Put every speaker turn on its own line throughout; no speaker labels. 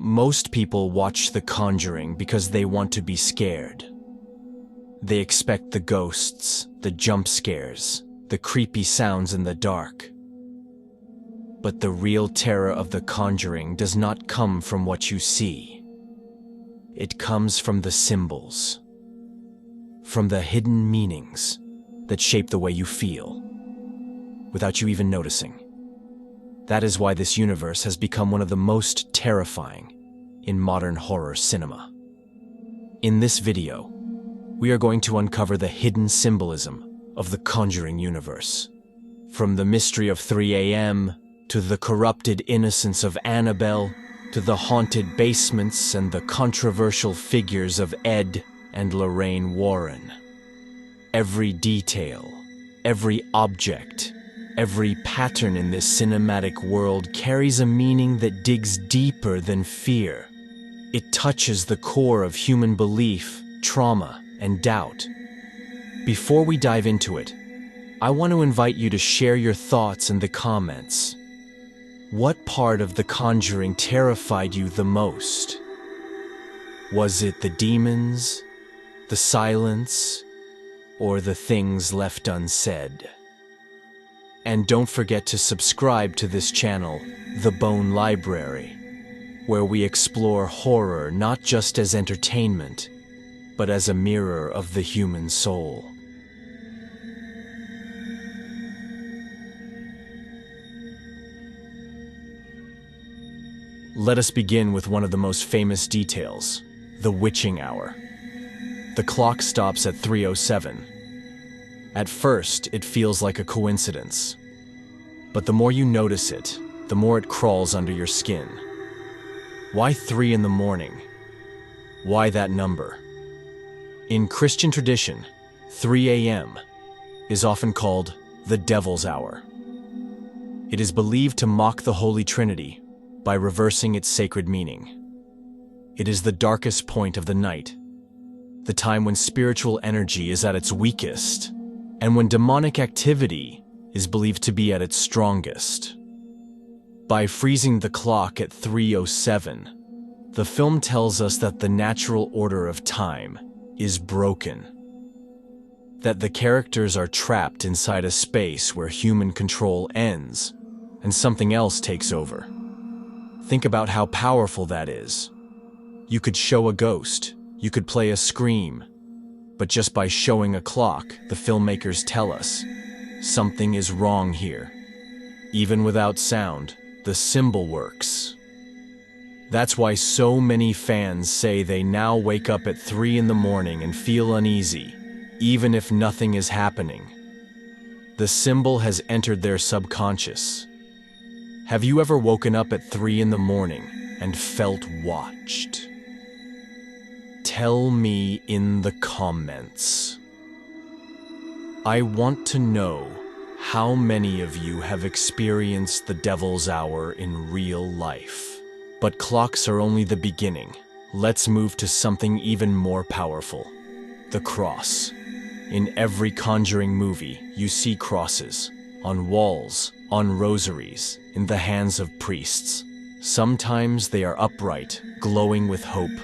Most people watch The Conjuring because they want to be scared. They expect the ghosts, the jump scares, the creepy sounds in the dark. But the real terror of The Conjuring does not come from what you see. It comes from the symbols, from the hidden meanings that shape the way you feel, without you even noticing. That is why this universe has become one of the most terrifying in modern horror cinema. In this video, we are going to uncover the hidden symbolism of the Conjuring universe. From the mystery of 3 a.m., to the corrupted innocence of Annabelle, to the haunted basements and the controversial figures of Ed and Lorraine Warren. Every detail, every object, every pattern in this cinematic world carries a meaning that digs deeper than fear. It touches the core of human belief, trauma, and doubt. Before we dive into it, I want to invite you to share your thoughts in the comments. What part of The Conjuring terrified you the most? Was it the demons, the silence, or the things left unsaid? And don't forget to subscribe to this channel, The Bone Library, where we explore horror not just as entertainment, but as a mirror of the human soul. Let us begin with one of the most famous details, the witching hour. The clock stops at 3:07. At first, it feels like a coincidence. But the more you notice it, the more it crawls under your skin. Why 3 in the morning? Why that number? In Christian tradition, 3 a.m. is often called the Devil's Hour. It is believed to mock the Holy Trinity by reversing its sacred meaning. It is the darkest point of the night, the time when spiritual energy is at its weakest, and when demonic activity is believed to be at its strongest. By freezing the clock at 3:07, the film tells us that the natural order of time is broken. That the characters are trapped inside a space where human control ends and something else takes over. Think about how powerful that is. You could show a ghost, you could play a scream, but just by showing a clock, the filmmakers tell us something is wrong here. Even without sound, the symbol works. That's why so many fans say they now wake up at 3 in the morning and feel uneasy, even if nothing is happening. The symbol has entered their subconscious. Have you ever woken up at 3 in the morning and felt watched? Tell me in the comments. I want to know how many of you have experienced the Devil's Hour in real life. But clocks are only the beginning. Let's move to something even more powerful. The cross. In every Conjuring movie, you see crosses. On walls, on rosaries, in the hands of priests. Sometimes they are upright, glowing with hope.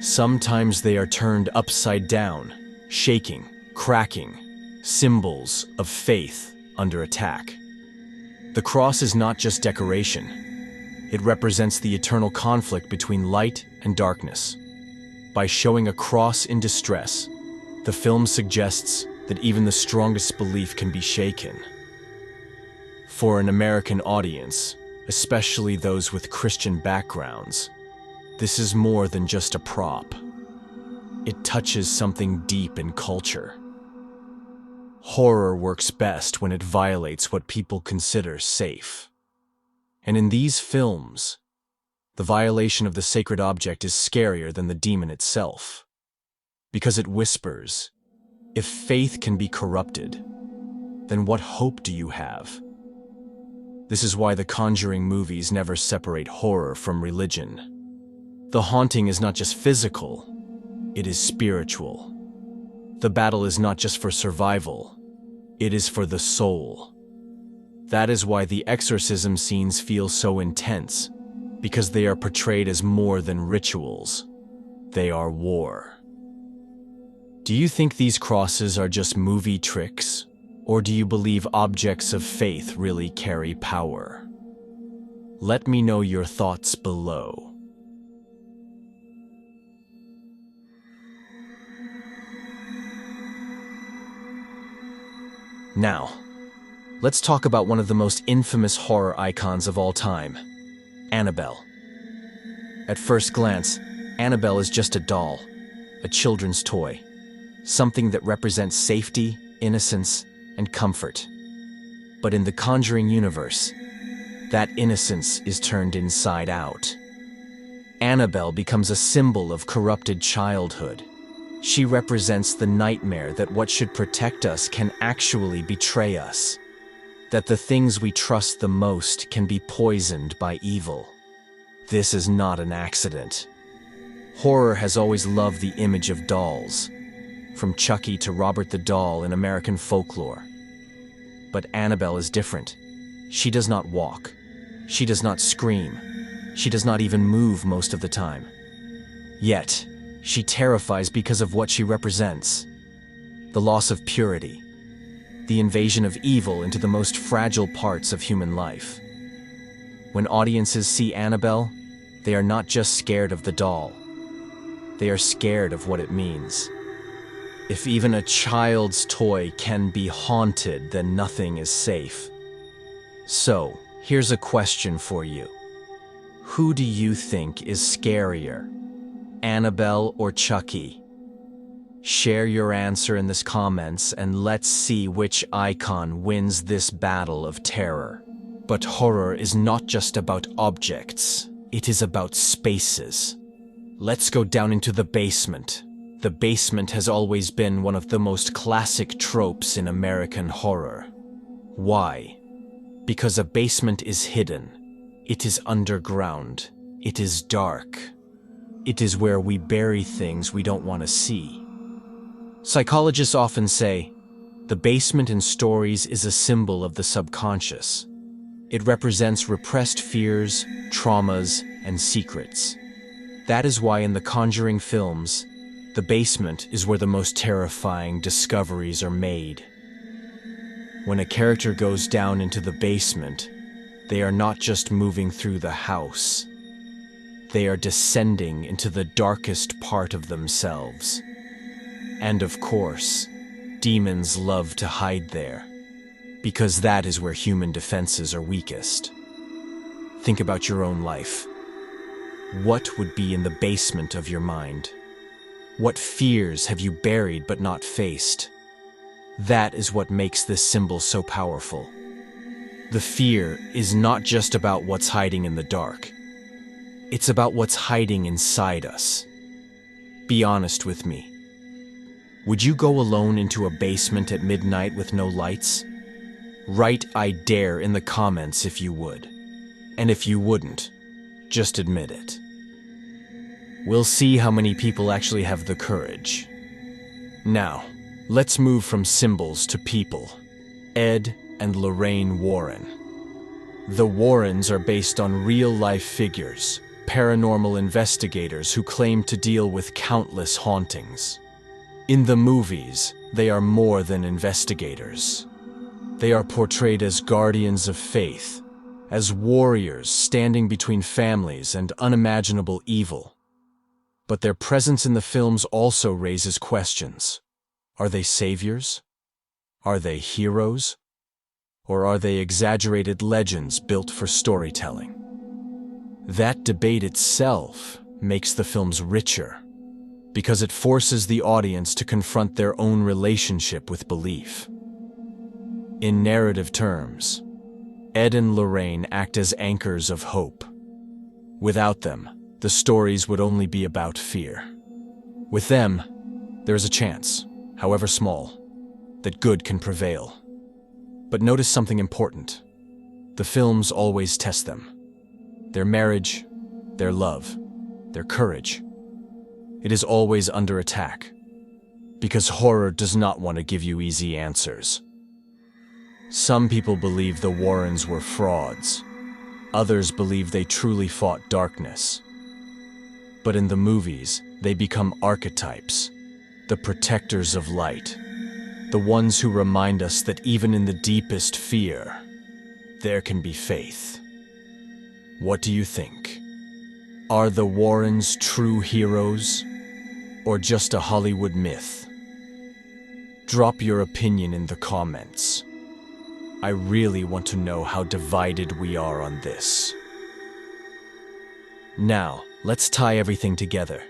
Sometimes they are turned upside down, shaking, cracking. Symbols of faith under attack. The cross is not just decoration. It represents the eternal conflict between light and darkness. By showing a cross in distress, the film suggests that even the strongest belief can be shaken. For an American audience, especially those with Christian backgrounds, this is more than just a prop. It touches something deep in culture. Horror works best when it violates what people consider safe. And in these films, the violation of the sacred object is scarier than the demon itself. Because it whispers, if faith can be corrupted, then what hope do you have? This is why the Conjuring movies never separate horror from religion. The haunting is not just physical, it is spiritual. The battle is not just for survival, it is for the soul. That is why the exorcism scenes feel so intense. because they are portrayed as more than rituals. They are war. Do you think these crosses are just movie tricks, or do you believe objects of faith really carry power? Let me know your thoughts below. Now, let's talk about one of the most infamous horror icons of all time, Annabelle. At first glance, Annabelle is just a doll, a children's toy, something that represents safety, innocence, and comfort. But in the Conjuring universe, that innocence is turned inside out. Annabelle becomes a symbol of corrupted childhood. She represents the nightmare that what should protect us can actually betray us, that the things we trust the most can be poisoned by evil. This is not an accident. Horror has always loved the image of dolls, from Chucky to Robert the Doll in American folklore. But Annabelle is different. She does not walk. She does not scream. She does not even move most of the time. Yet, she terrifies because of what she represents. The loss of purity. The invasion of evil into the most fragile parts of human life. When audiences see Annabelle, they are not just scared of the doll. They are scared of what it means. If even a child's toy can be haunted, then nothing is safe. So, here's a question for you. Who do you think is scarier, Annabelle or Chucky? Share your answer in the comments and let's see which icon wins this battle of terror. But horror is not just about objects, it is about spaces. Let's go down into the basement. The basement has always been one of the most classic tropes in American horror. Why? Because a basement is hidden. It is underground. It is dark. It is where we bury things we don't want to see. Psychologists often say, the basement in stories is a symbol of the subconscious. It represents repressed fears, traumas, and secrets. That is why in the Conjuring films, the basement is where the most terrifying discoveries are made. When a character goes down into the basement, they are not just moving through the house. They are descending into the darkest part of themselves. And of course, demons love to hide there, because that is where human defenses are weakest. Think about your own life. What would be in the basement of your mind? What fears have you buried but not faced? That is what makes this symbol so powerful. The fear is not just about what's hiding in the dark. It's about what's hiding inside us. Be honest with me. Would you go alone into a basement at midnight with no lights? Write "I dare" in the comments if you would. And if you wouldn't, just admit it. We'll see how many people actually have the courage. Now, let's move from symbols to people. Ed and Lorraine Warren. The Warrens are based on real-life figures, paranormal investigators who claim to deal with countless hauntings. In the movies, they are more than investigators. They are portrayed as guardians of faith, as warriors standing between families and unimaginable evil. But their presence in the films also raises questions. Are they saviors? Are they heroes? Or are they exaggerated legends built for storytelling? That debate itself makes the films richer, because it forces the audience to confront their own relationship with belief. In narrative terms, Ed and Lorraine act as anchors of hope. Without them, the stories would only be about fear. With them, there is a chance, however small, that good can prevail. But notice something important. The films always test them. Their marriage, their love, their courage. It is always under attack, because horror does not want to give you easy answers. Some people believe the Warrens were frauds. Others believe they truly fought darkness. But in the movies, they become archetypes, the protectors of light, the ones who remind us that even in the deepest fear, there can be faith. What do you think? Are the Warrens true heroes, or just a Hollywood myth? Drop your opinion in the comments. I really want to know how divided we are on this. Now, let's tie everything together.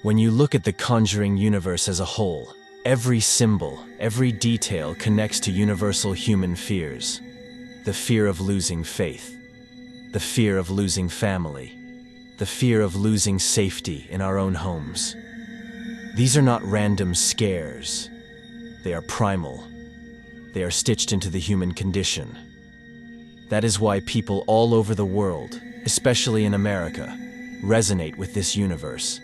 When you look at the Conjuring universe as a whole, every symbol, every detail connects to universal human fears. The fear of losing faith, the fear of losing family, the fear of losing safety in our own homes. These are not random scares. They are primal. They are stitched into the human condition. That is why people all over the world, especially in America, resonate with this universe.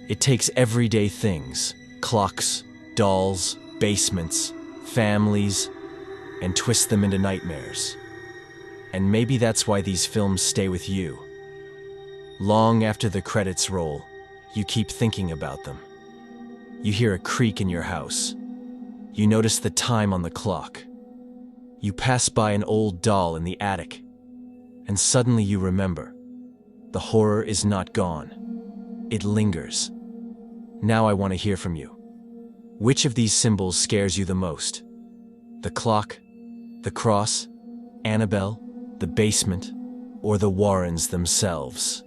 It takes everyday things, clocks, dolls, basements, families, and twists them into nightmares. And maybe that's why these films stay with you. Long after the credits roll, you keep thinking about them. You hear a creak in your house. You notice the time on the clock. You pass by an old doll in the attic, and suddenly you remember. The horror is not gone. It lingers. Now I want to hear from you. Which of these symbols scares you the most? The clock, the cross, Annabelle, the basement, or the Warrens themselves?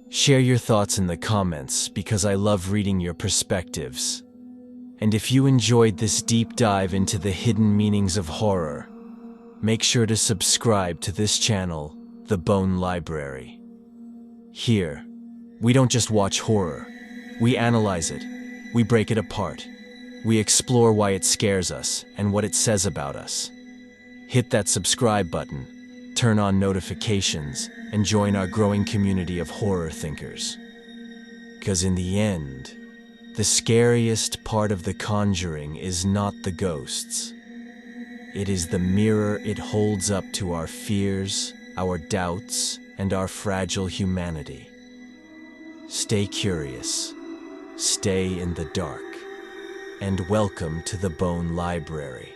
Share your thoughts in the comments because I love reading your perspectives. And if you enjoyed this deep dive into the hidden meanings of horror, make sure to subscribe to this channel, The Bone Library. Here, we don't just watch horror. We analyze it. We break it apart. We explore why it scares us and what it says about us. Hit that subscribe button, turn on notifications, and join our growing community of horror thinkers. Because in the end, the scariest part of The Conjuring is not the ghosts. It is the mirror it holds up to our fears, our doubts, and our fragile humanity. Stay curious, stay in the dark, and welcome to the Bone Library.